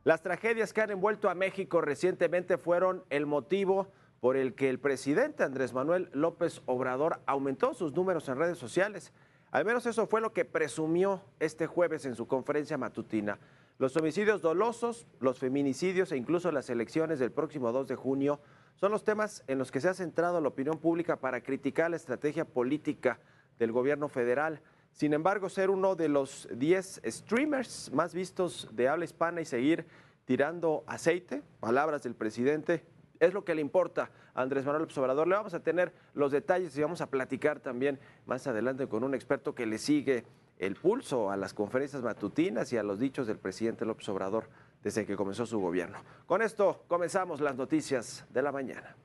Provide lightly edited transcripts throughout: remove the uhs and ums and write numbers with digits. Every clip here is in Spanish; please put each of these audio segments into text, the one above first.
Las tragedias que han envuelto a México recientemente fueron el motivo por el que el presidente Andrés Manuel López Obrador aumentó sus números en redes sociales. Al menos eso fue lo que presumió este jueves en su conferencia matutina. Los homicidios dolosos, los feminicidios e incluso las elecciones del próximo 2 de junio son los temas en los que se ha centrado la opinión pública para criticar la estrategia política del gobierno federal. Sin embargo, ser uno de los 10 streamers más vistos de habla hispana y seguir tirando aceite, palabras del presidente, es lo que le importa a Andrés Manuel López Obrador. Le vamos a tener los detalles y vamos a platicar también más adelante con un experto que le sigue el pulso a las conferencias matutinas y a los dichos del presidente López Obrador desde que comenzó su gobierno. Con esto comenzamos las noticias de la mañana.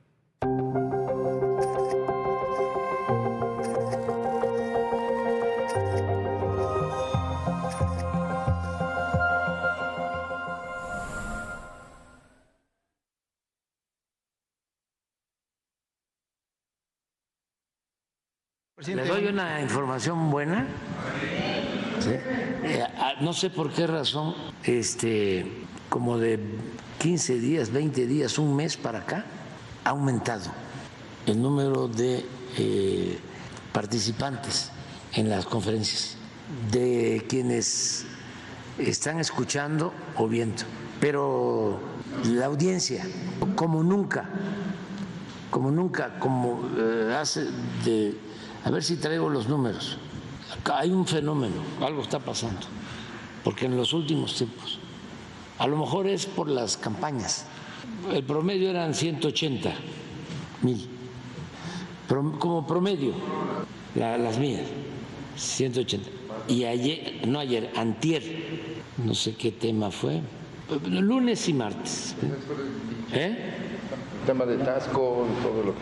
Le doy una información buena. ¿Sí? No sé por qué razón, como de 15 días, 20 días, un mes para acá, ha aumentado el número de participantes en las conferencias, de quienes están escuchando o viendo. Pero la audiencia, como nunca, hace de... A ver si traigo los números. Acá hay un fenómeno, algo está pasando, porque en los últimos tiempos, a lo mejor es por las campañas, el promedio eran 180,000, como promedio, las mías, 180. Y antier, no sé qué tema fue, lunes y martes. Tema de Tasco, todo lo que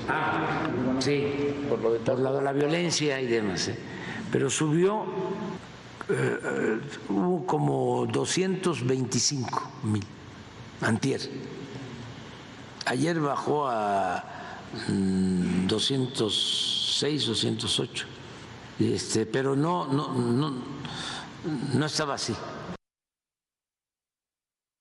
sí, por la violencia y demás. Pero subió, hubo como 225,000 antier. Ayer bajó a 206 o 208, pero no estaba así.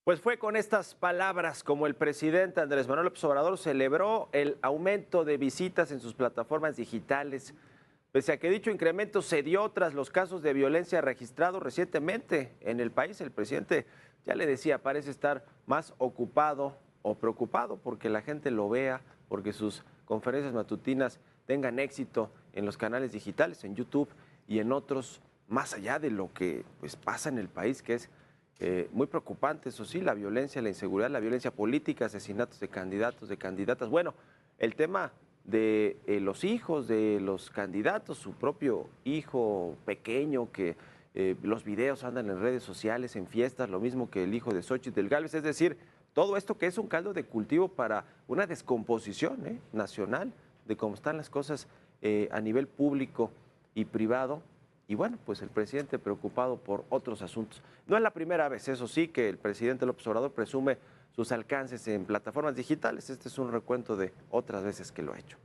Pues fue con estas palabras como el presidente Andrés Manuel López Obrador celebró el aumento de visitas en sus plataformas digitales, pese a que dicho incremento se dio tras los casos de violencia registrados recientemente en el país. El presidente, ya le decía, parece estar más ocupado o preocupado porque la gente lo vea, porque sus conferencias matutinas tengan éxito en los canales digitales, en YouTube y en otros, más allá de lo que pasa en el país, que es muy preocupante, eso sí, la violencia, la inseguridad, la violencia política, asesinatos de candidatos, de candidatas. Bueno, el tema de los hijos de los candidatos, su propio hijo pequeño, que los videos andan en redes sociales, en fiestas, lo mismo que el hijo de Xóchitl Gálvez, es decir, todo esto que es un caldo de cultivo para una descomposición nacional de cómo están las cosas a nivel público y privado. Y bueno, pues el presidente preocupado por otros asuntos. No es la primera vez, eso sí, que el presidente López Obrador presume sus alcances en plataformas digitales. Este es un recuento de otras veces que lo ha hecho.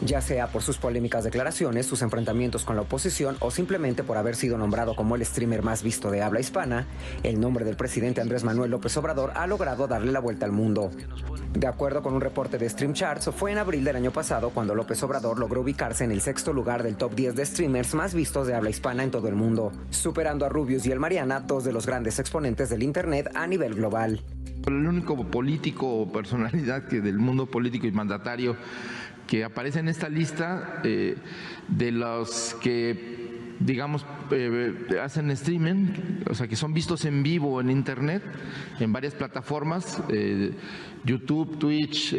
Ya sea por sus polémicas declaraciones, sus enfrentamientos con la oposición o simplemente por haber sido nombrado como el streamer más visto de habla hispana, el nombre del presidente Andrés Manuel López Obrador ha logrado darle la vuelta al mundo. De acuerdo con un reporte de Stream Charts, fue en abril del año pasado cuando López Obrador logró ubicarse en el 6º lugar del top 10 de streamers más vistos de habla hispana en todo el mundo, superando a Rubius y el Mariana, dos de los grandes exponentes del Internet a nivel global. El único político o personalidad que del mundo político y mandatario que aparece en esta lista de los que, digamos, hacen streaming, o sea, que son vistos en vivo en Internet, en varias plataformas, YouTube, Twitch,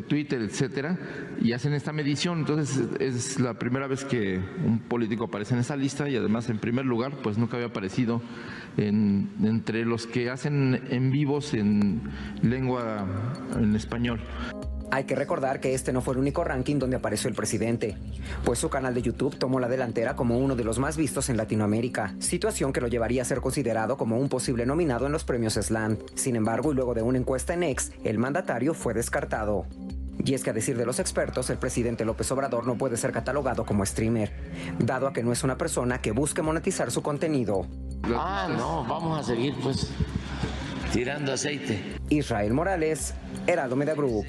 Twitter, etcétera, y hacen esta medición. Entonces es la primera vez que un político aparece en esa lista y además en primer lugar pues nunca había aparecido entre los que hacen en vivos en español. Hay que recordar que este no fue el único ranking donde apareció el presidente, pues su canal de YouTube tomó la delantera como uno de los más vistos en Latinoamérica, situación que lo llevaría a ser considerado como un posible nominado en los premios Slant. Sin embargo, y luego de una encuesta en X, el mandatario fue descartado. Y es que a decir de los expertos, el presidente López Obrador no puede ser catalogado como streamer, dado a que no es una persona que busque monetizar su contenido. No, vamos a seguir pues tirando aceite. Israel Morales, Heraldo Media Group.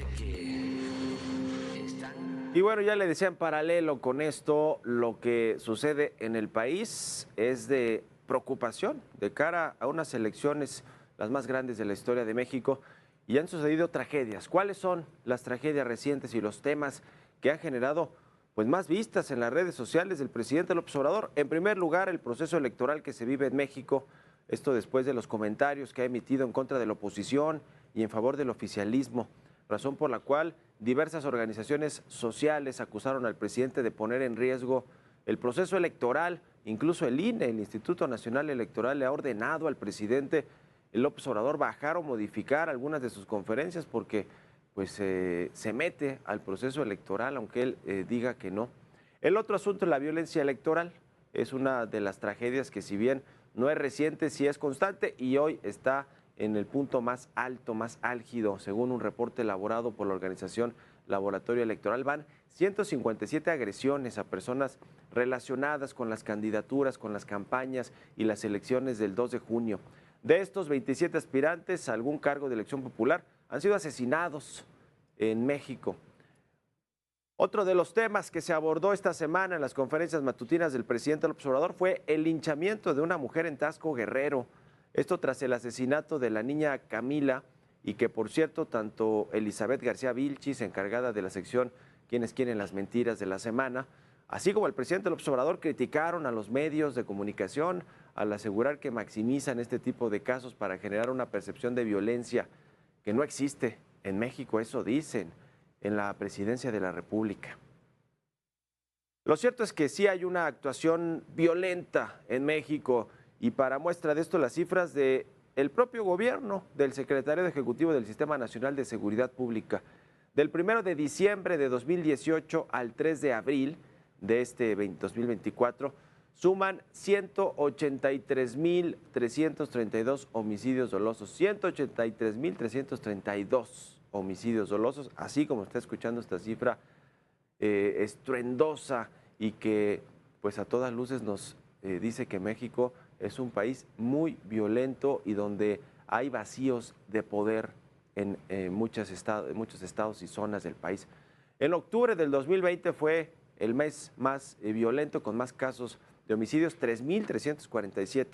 Y bueno, ya le decía en paralelo con esto, lo que sucede en el país es de preocupación de cara a unas elecciones las más grandes de la historia de México, y han sucedido tragedias. ¿Cuáles son las tragedias recientes y los temas que han generado pues más vistas en las redes sociales del presidente López Obrador? En primer lugar, el proceso electoral que se vive en México, esto después de los comentarios que ha emitido en contra de la oposición y en favor del oficialismo, razón por la cual diversas organizaciones sociales acusaron al presidente de poner en riesgo el proceso electoral. Incluso el INE, el Instituto Nacional Electoral, le ha ordenado al presidente López Obrador bajar o modificar algunas de sus conferencias porque pues se mete al proceso electoral, aunque él diga que no. El otro asunto es la violencia electoral. Es una de las tragedias que, si bien no es reciente, sí es constante, y hoy está en el punto más alto, más álgido. Según un reporte elaborado por la organización Laboratorio Electoral, van 157 agresiones a personas relacionadas con las candidaturas, con las campañas y las elecciones del 2 de junio. De estos 27 aspirantes a algún cargo de elección popular han sido asesinados en México. Otro de los temas que se abordó esta semana en las conferencias matutinas del presidente López Obrador fue el linchamiento de una mujer en Taxco, Guerrero. Esto tras el asesinato de la niña Camila, y que, por cierto, tanto Elizabeth García Vilchis, encargada de la sección Quienes quieren las mentiras de la semana, así como el presidente López Obrador, criticaron a los medios de comunicación al asegurar que maximizan este tipo de casos para generar una percepción de violencia que no existe en México. Eso dicen en la presidencia de la República. Lo cierto es que sí hay una actuación violenta en México, y para muestra de esto las cifras del propio gobierno, del secretario ejecutivo del Sistema Nacional de Seguridad Pública. Del 1 de diciembre de 2018 al 3 de abril de este 2024, suman 183.332 homicidios dolosos, 183.332 homicidios dolosos, así como está escuchando esta cifra estruendosa, y que pues a todas luces nos dice que México es un país muy violento y donde hay vacíos de poder en muchos estados y zonas del país. En octubre del 2020 fue el mes más violento, con más casos de homicidios, 3.347.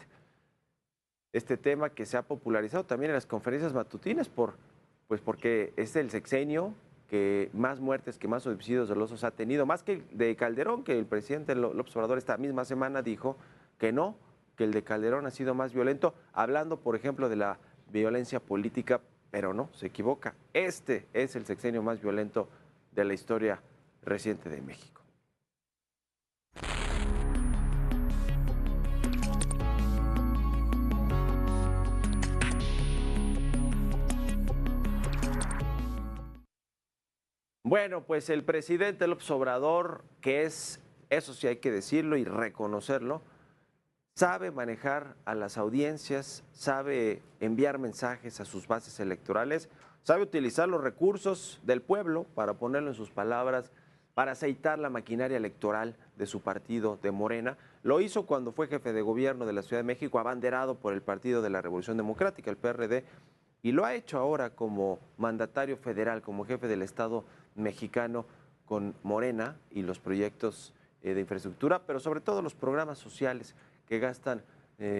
Este tema que se ha popularizado también en las conferencias matutinas porque es el sexenio que más muertes, que más homicidios dolosos ha tenido, más que el de Calderón, que el presidente López Obrador esta misma semana dijo que no, que el de Calderón ha sido más violento, hablando, por ejemplo, de la violencia política, pero no, se equivoca. Este es el sexenio más violento de la historia reciente de México. Bueno, pues el presidente López Obrador, que es, eso sí hay que decirlo y reconocerlo, sabe manejar a las audiencias, sabe enviar mensajes a sus bases electorales, sabe utilizar los recursos del pueblo, para ponerlo en sus palabras, para aceitar la maquinaria electoral de su partido, de Morena. Lo hizo cuando fue jefe de gobierno de la Ciudad de México, abanderado por el Partido de la Revolución Democrática, el PRD, y lo ha hecho ahora como mandatario federal, como jefe del Estado mexicano, con Morena y los proyectos de infraestructura, pero sobre todo los programas sociales que gastan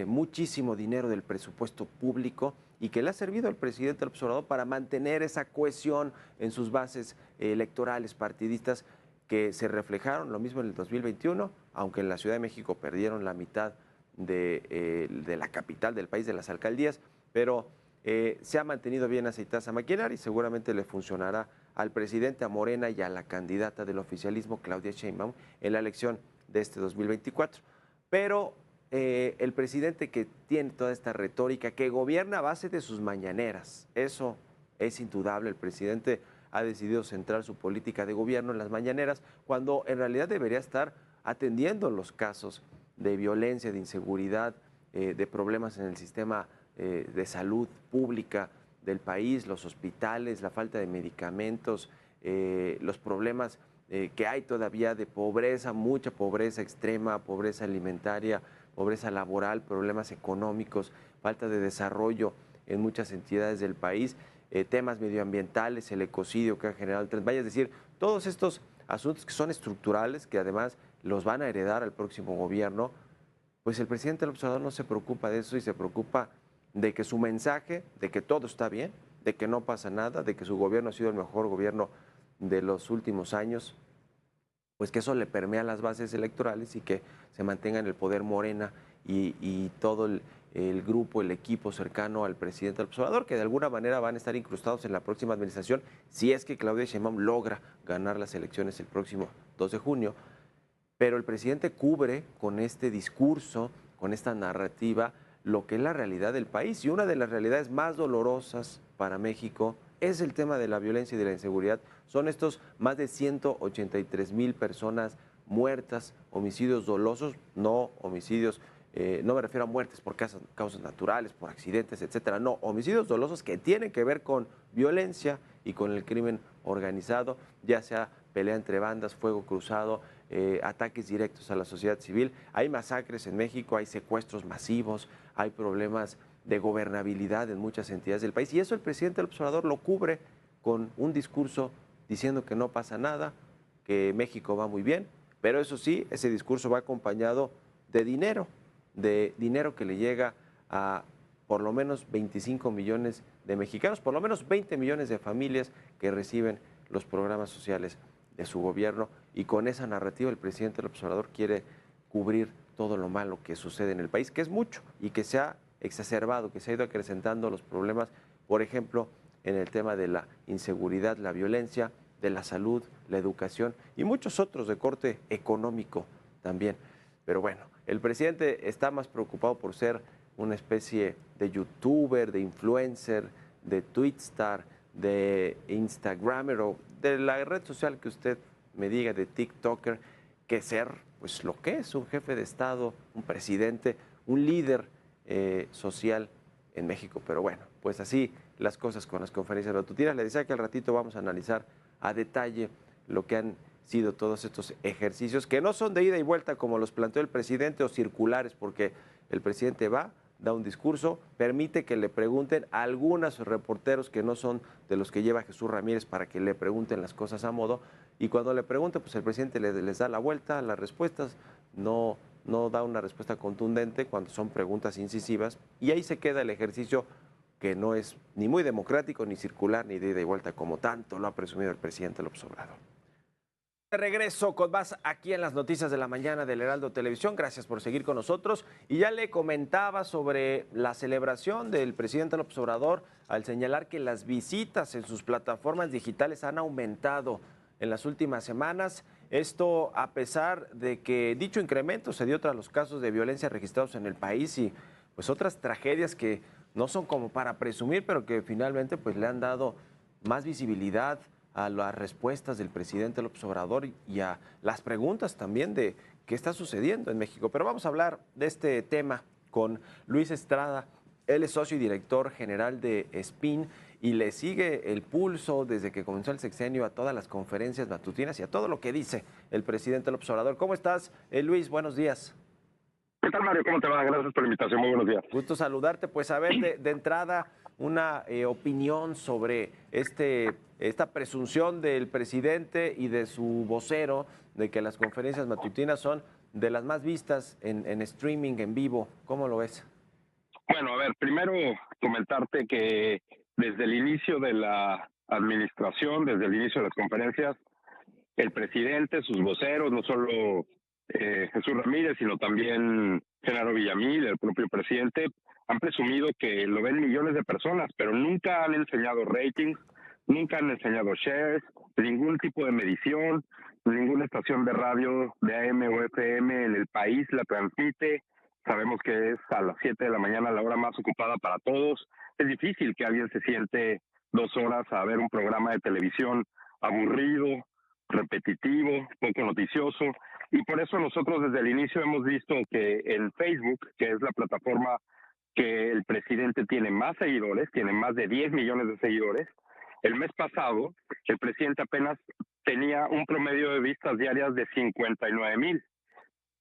muchísimo dinero del presupuesto público, y que le ha servido al presidente López Obrador para mantener esa cohesión en sus bases electorales partidistas, que se reflejaron lo mismo en el 2021, aunque en la Ciudad de México perdieron la mitad de la capital del país, de las alcaldías, pero se ha mantenido bien aceitada esa maquinaria, y seguramente le funcionará al presidente, a Morena y a la candidata del oficialismo, Claudia Sheinbaum, en la elección de este 2024. Pero el presidente, que tiene toda esta retórica, que gobierna a base de sus mañaneras, eso es indudable. El presidente ha decidido centrar su política de gobierno en las mañaneras, cuando en realidad debería estar atendiendo los casos de violencia, de inseguridad, de problemas en el sistema de salud pública del país, los hospitales, la falta de medicamentos, los problemas que hay todavía de pobreza, mucha pobreza extrema, pobreza alimentaria, pobreza laboral, problemas económicos, falta de desarrollo en muchas entidades del país, temas medioambientales, el ecocidio que ha generado el Tren Maya, es decir, todos estos asuntos que son estructurales, que además los van a heredar al próximo gobierno, pues el presidente López Obrador no se preocupa de eso y se preocupa de que su mensaje, de que todo está bien, de que no pasa nada, de que su gobierno ha sido el mejor gobierno de los últimos años, pues que eso le permea las bases electorales y que se mantenga en el poder Morena y todo el grupo, el equipo cercano al presidente López Obrador, que de alguna manera van a estar incrustados en la próxima administración si es que Claudia Sheinbaum logra ganar las elecciones el próximo 2 de junio. Pero el presidente cubre con este discurso, con esta narrativa, lo que es la realidad del país. Y una de las realidades más dolorosas para México es el tema de la violencia y de la inseguridad. Son estos más de 183,000 personas muertas, homicidios dolosos, no homicidios, no me refiero a muertes por causas naturales, por accidentes, etcétera. No, homicidios dolosos que tienen que ver con violencia y con el crimen organizado, ya sea pelea entre bandas, fuego cruzado, ataques directos a la sociedad civil. Hay masacres en México, hay secuestros masivos, hay problemas de gobernabilidad en muchas entidades del país y eso el presidente López Obrador lo cubre con un discurso diciendo que no pasa nada, que México va muy bien, pero eso sí, ese discurso va acompañado de dinero que le llega a por lo menos 25 millones de mexicanos, por lo menos 20 millones de familias que reciben los programas sociales de su gobierno y con esa narrativa el presidente López Obrador quiere cubrir todo lo malo que sucede en el país, que es mucho y que se ha exacerbado, que se ha ido acrecentando los problemas, por ejemplo, en el tema de la inseguridad, la violencia, de la salud, la educación y muchos otros de corte económico también. Pero bueno, el presidente está más preocupado por ser una especie de youtuber, de influencer, de tweetstar, de instagramer o de la red social que usted me diga, de tiktoker, que ser pues lo que es un jefe de Estado, un presidente, un líder social en México. Pero bueno, pues así las cosas con las conferencias matutinas. Le decía que al ratito vamos a analizar a detalle lo que han sido todos estos ejercicios, que no son de ida y vuelta como los planteó el presidente o circulares, porque el presidente va, da un discurso, permite que le pregunten a algunos reporteros que no son de los que lleva Jesús Ramírez para que le pregunten las cosas a modo, y cuando le pregunta, pues el presidente les da la vuelta a las respuestas, no da una respuesta contundente cuando son preguntas incisivas, y ahí se queda el ejercicio que no es ni muy democrático, ni circular, ni de ida y vuelta, como tanto lo ha presumido el presidente López Obrador. De regreso con más aquí en las noticias de la mañana del Heraldo Televisión. Gracias por seguir con nosotros. Y ya le comentaba sobre la celebración del presidente López Obrador al señalar que las visitas en sus plataformas digitales han aumentado en las últimas semanas. Esto a pesar de que dicho incremento se dio tras los casos de violencia registrados en el país y pues otras tragedias que no son como para presumir, pero que finalmente pues le han dado más visibilidad a las respuestas del presidente López Obrador y a las preguntas también de qué está sucediendo en México. Pero vamos a hablar de este tema con Luis Estrada. Él es socio y director general de SPIN y le sigue el pulso desde que comenzó el sexenio a todas las conferencias matutinas y a todo lo que dice el presidente López Obrador. ¿Cómo estás, Luis? Buenos días. ¿Qué tal, Mario? ¿Cómo te va? Gracias por la invitación. Muy buenos días. Gusto saludarte. Pues a ver, de entrada, una opinión sobre esta presunción del presidente y de su vocero de que las conferencias matutinas son de las más vistas en streaming, en vivo. ¿Cómo lo ves? Bueno, a ver, primero comentarte que desde el inicio de la administración, desde el inicio de las conferencias, el presidente, sus voceros, no solo Jesús Ramírez, sino también Genaro Villamil, el propio presidente, han presumido que lo ven millones de personas, pero nunca han enseñado ratings, nunca han enseñado shares, ningún tipo de medición, ninguna estación de radio de AM o FM en el país la transmite. Sabemos que es a las 7 de la mañana la hora más ocupada para todos. Es difícil que alguien se siente 2 horas a ver un programa de televisión aburrido, repetitivo, poco noticioso. Y por eso nosotros desde el inicio hemos visto que en Facebook, que es la plataforma que el presidente tiene más seguidores, tiene más de 10 millones de seguidores, El mes pasado, el presidente apenas tenía un promedio de vistas diarias de 59,000,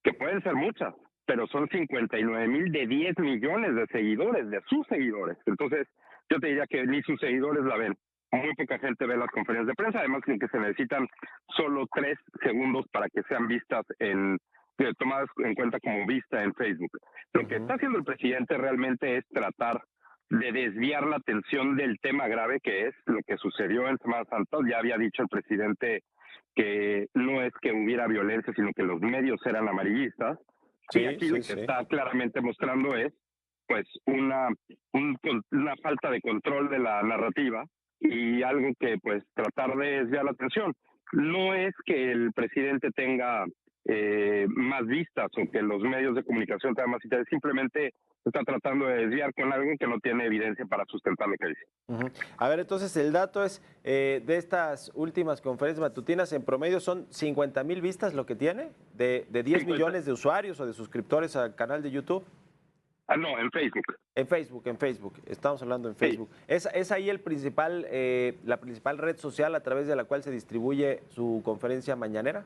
que pueden ser muchas, pero son 59,000 de 10 millones de seguidores, de sus seguidores. Entonces, yo te diría que ni sus seguidores la ven. Muy poca gente ve las conferencias de prensa, además que se necesitan solo 3 segundos para que sean vistas tomadas en cuenta como vista en Facebook. Lo que está haciendo el presidente realmente es tratar de desviar la atención del tema grave que es lo que sucedió en Semana Santa. Ya había dicho el presidente que no es que hubiera violencia, sino que los medios eran amarillistas. Y aquí lo que está claramente mostrando es pues una falta de control de la narrativa y algo que pues tratar de desviar la atención. No es que el presidente tenga más vistas o que los medios de comunicación tengan más vistas, simplemente está tratando de desviar con algo que no tiene evidencia para sustentar lo que dice. A ver, entonces el dato es de estas últimas conferencias matutinas, en promedio son 50,000 vistas lo que tiene, de 10 millones de usuarios o de suscriptores al canal de YouTube. No, en Facebook. En Facebook. Estamos hablando en Facebook. Sí. ¿Es ahí la principal red social a través de la cual se distribuye su conferencia mañanera?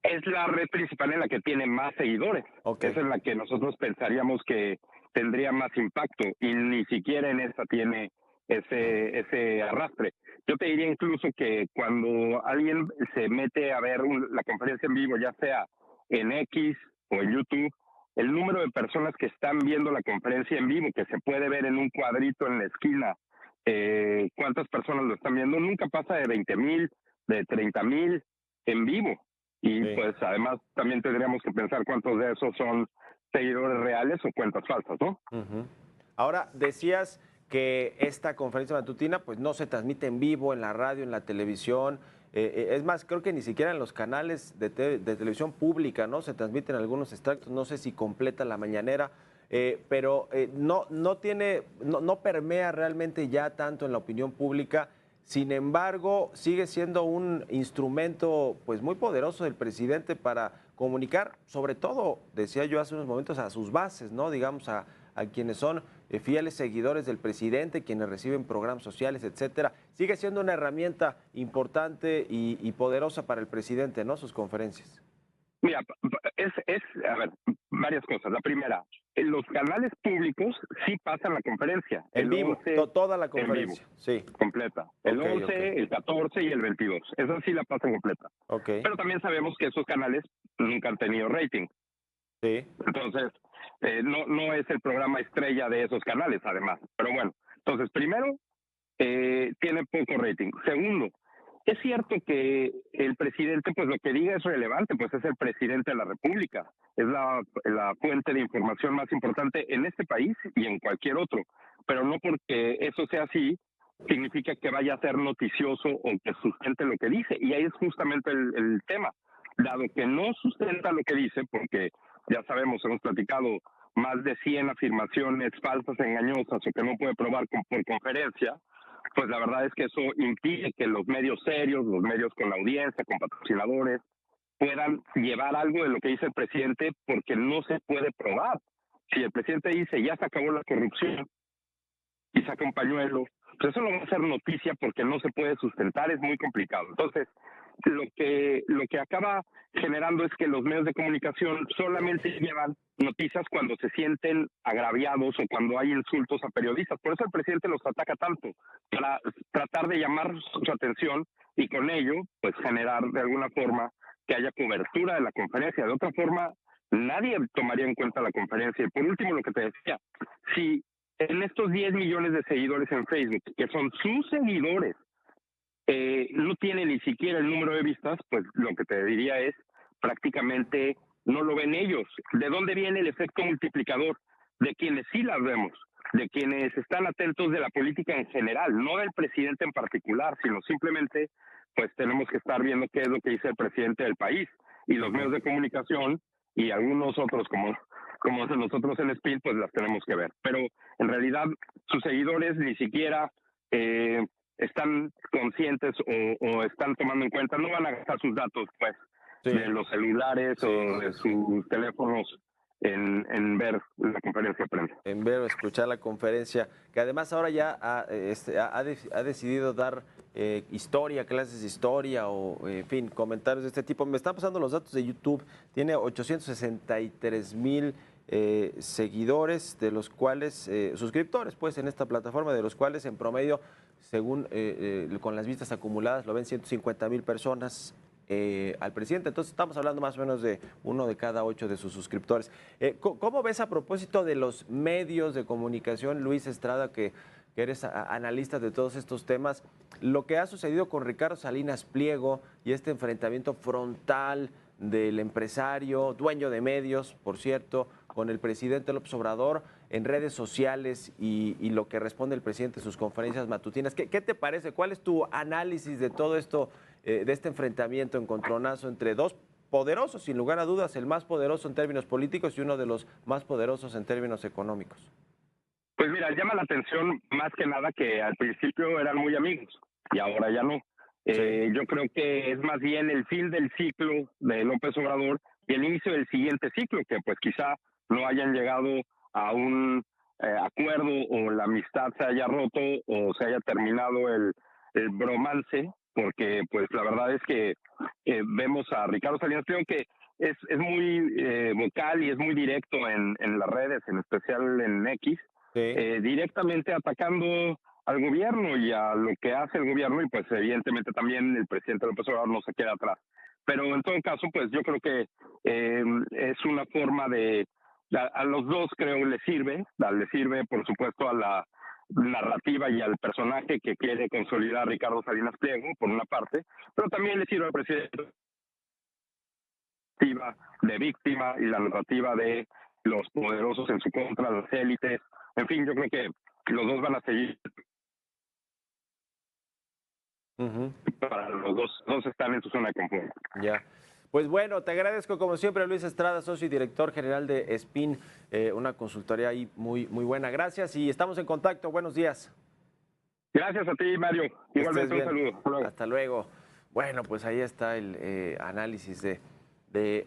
Es la red principal en la que tiene más seguidores. Okay. Es en la que nosotros pensaríamos que tendría más impacto y ni siquiera en esta tiene ese arrastre. Yo te diría incluso que cuando alguien se mete a ver la conferencia en vivo, ya sea en X o en YouTube, el número de personas que están viendo la conferencia en vivo, que se puede ver en un cuadrito en la esquina, cuántas personas lo están viendo, nunca pasa de 20,000, de 30,000 en vivo. Y sí, pues además también tendríamos que pensar cuántos de esos son seguidores reales o cuentas falsas, ¿no? Ahora, decías que esta conferencia matutina pues no se transmite en vivo, en la radio, en la televisión. Es más, creo que ni siquiera en los canales de televisión pública, ¿no? Se transmiten algunos extractos, no sé si completa la mañanera, pero no permea realmente ya tanto en la opinión pública. Sin embargo, sigue siendo un instrumento pues muy poderoso del presidente para comunicar, sobre todo, decía yo hace unos momentos, a sus bases, ¿no? Digamos, a quienes son fieles seguidores del presidente, quienes reciben programas sociales, etcétera. Sigue siendo una herramienta importante y poderosa para el presidente, ¿no? Sus conferencias. Mira, a ver, varias cosas. La primera, en los canales públicos sí pasan la conferencia. En vivo, toda la conferencia. Sí. Completa. El 11, el 14 y el 22. Esa sí la pasan completa. Pero también sabemos que esos canales nunca han tenido rating. Sí. Entonces, no es el programa estrella de esos canales, además. Pero bueno, entonces, primero, tiene poco rating. Segundo, es cierto que el presidente, pues lo que diga es relevante, pues es el presidente de la República. Es la fuente de información más importante en este país y en cualquier otro. Pero no porque eso sea así, significa que vaya a ser noticioso o que sustente lo que dice. Y ahí es justamente el tema. Dado que no sustenta lo que dice, porque ya sabemos, hemos platicado más de 100 afirmaciones falsas, engañosas o que no puede probar por conferencia, pues la verdad es que eso impide que los medios serios, los medios con la audiencia, con patrocinadores, puedan llevar algo de lo que dice el presidente porque no se puede probar. Si el presidente dice ya se acabó la corrupción y saca un pañuelo, pues eso no va a ser noticia porque no se puede sustentar, es muy complicado. Entonces, lo que acaba generando es que los medios de comunicación solamente llevan noticias cuando se sienten agraviados o cuando hay insultos a periodistas. Por eso el presidente los ataca tanto, para tratar de llamar su atención y con ello, pues generar de alguna forma que haya cobertura de la conferencia. De otra forma, nadie tomaría en cuenta la conferencia. Y por último, lo que te decía, si en estos 10 millones de seguidores en Facebook, que son sus seguidores, no tiene ni siquiera el número de vistas, pues lo que te diría es prácticamente no lo ven ellos. ¿De dónde viene el efecto multiplicador? De quienes sí las vemos, de quienes están atentos de la política en general, no del presidente en particular, sino simplemente pues tenemos que estar viendo qué es lo que dice el presidente del país. Y los medios de comunicación y algunos otros como nosotros en Spin, pues las tenemos que ver. Pero en realidad sus seguidores ni siquiera están conscientes o están tomando en cuenta, no van a gastar sus datos pues de los celulares o de sus teléfonos en ver la conferencia de prensa. En ver o escuchar la conferencia, que además ahora ya ha decidido dar historia, clases de historia o, en fin, comentarios de este tipo. Me están pasando los datos de YouTube. Tiene 863,000 seguidores, de los cuales, suscriptores, pues, en esta plataforma, de los cuales en promedio, según con las vistas acumuladas, lo ven 150,000 personas. Al presidente. Entonces estamos hablando más o menos de 1 de cada 8 de sus suscriptores. ¿Cómo ves, a propósito de los medios de comunicación, Luis Estrada, que eres analista de todos estos temas, lo que ha sucedido con Ricardo Salinas Pliego y este enfrentamiento frontal del empresario, dueño de medios, por cierto, con el presidente López Obrador en redes sociales y lo que responde el presidente en sus conferencias matutinas? ¿Qué te parece? ¿Cuál es tu análisis de todo esto, de este enfrentamiento, encontronazo entre dos poderosos, sin lugar a dudas, el más poderoso en términos políticos y uno de los más poderosos en términos económicos? Pues mira, llama la atención más que nada que al principio eran muy amigos y ahora ya no. Yo creo que es más bien el fin del ciclo de López Obrador y el inicio del siguiente ciclo, que pues quizá no hayan llegado a un acuerdo o la amistad se haya roto o se haya terminado el bromance, porque pues la verdad es que vemos a Ricardo Salinas Pliego que es muy vocal y es muy directo en las redes, en especial en X, directamente atacando al gobierno y a lo que hace el gobierno, y pues evidentemente también el presidente López Obrador no se queda atrás. Pero en todo caso, pues yo creo que es una forma de, a los dos creo le sirve por supuesto a la narrativa y al personaje que quiere consolidar Ricardo Salinas Pliego, por una parte, pero también le sirve al presidente de víctima y la narrativa de los poderosos en su contra, las élites. En fin, yo creo que los dos van a seguir. Para los dos están en su zona de confort. Ya. Pues bueno, te agradezco como siempre, Luis Estrada, socio y director general de SPIN, una consultoría ahí muy buena. Gracias y estamos en contacto. Buenos días. Gracias a ti, Mario. Igualmente un saludo. Hasta luego. Bueno, pues ahí está el análisis de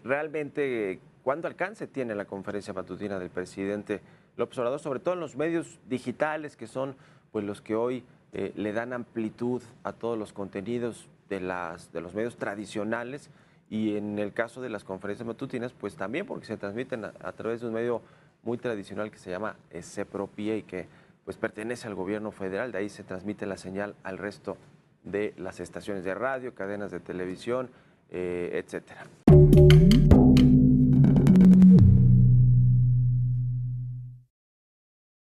realmente cuánto alcance tiene la conferencia matutina del presidente López Obrador, sobre todo en los medios digitales, que son pues los que hoy le dan amplitud a todos los contenidos de los medios tradicionales, y en el caso de las conferencias matutinas, pues también porque se transmiten a través de un medio muy tradicional que se llama CEPROPIE y que pues pertenece al gobierno federal. De ahí se transmite la señal al resto de las estaciones de radio, cadenas de televisión, etcétera.